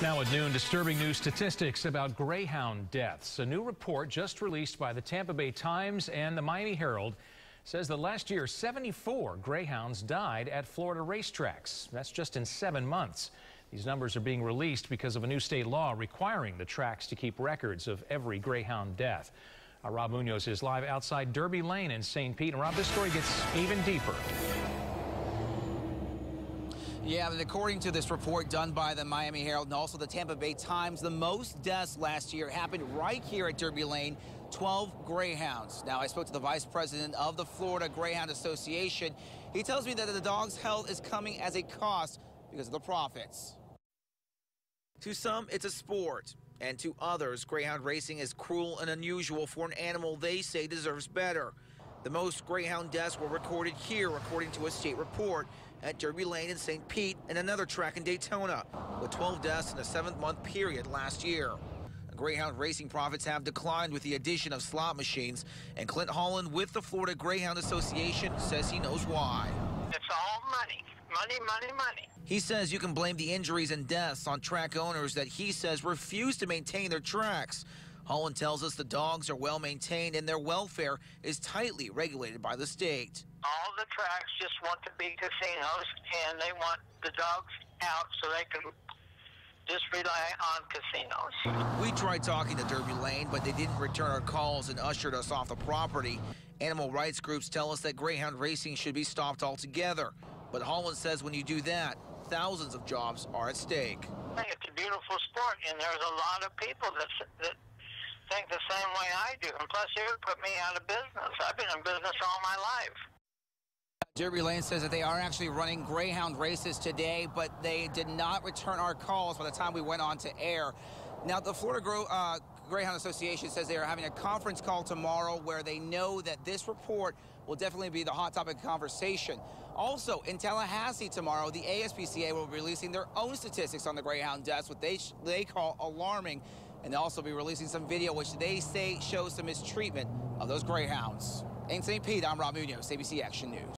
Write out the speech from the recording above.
Now at noon, disturbing new statistics about greyhound deaths. A new report just released by the Tampa Bay Times and the Miami Herald says that last year 74 greyhounds died at Florida racetracks. That's just in 7 months. These numbers are being released because of a new state law requiring the tracks to keep records of every greyhound death. Rob Munoz is live outside Derby Lane in St. Pete. And Rob, this story gets even deeper. Yeah, and according to this report done by the Miami Herald and also the Tampa Bay Times, the most deaths last year happened right here at Derby Lane, 12 greyhounds. Now, I spoke to the vice president of the Florida Greyhound Association. He tells me that the dog's health is coming as a cost because of the profits. To some, it's a sport, and to others, greyhound racing is cruel and unusual for an animal they say deserves better. The most greyhound deaths were recorded here, according to a state report, at Derby Lane in St. Pete and another track in Daytona, with 12 deaths in a 7-month period last year. Greyhound racing profits have declined with the addition of slot machines, and Clint Holland with the Florida Greyhound Association says he knows why. It's all money. Money, money, money. He says you can blame the injuries and deaths on track owners that he says refuse to maintain their tracks. Holland tells us the dogs are well maintained and their welfare is tightly regulated by the state. All the tracks just want to be casinos, and they want the dogs out so they can just rely on casinos. We tried talking to Derby Lane, but they didn't return our calls and ushered us off the property. Animal rights groups tell us that greyhound racing should be stopped altogether. But Holland says when you do that, thousands of jobs are at stake. I think it's a beautiful sport, and there's a lot of people that think the same way I do. And plus, it would put me out of business. I've been in business all my life. Derby Lane says that they are actually running greyhound races today, but they did not return our calls by the time we went on to air. Now, the Florida Greyhound Association says they are having a conference call tomorrow where they know that this report will definitely be the hot topic of conversation. Also, in Tallahassee tomorrow, the ASPCA will be releasing their own statistics on the greyhound deaths, what they call alarming, and they'll also be releasing some video which they say shows some mistreatment of those greyhounds. In St. Pete, I'm Rob Munoz, ABC Action News.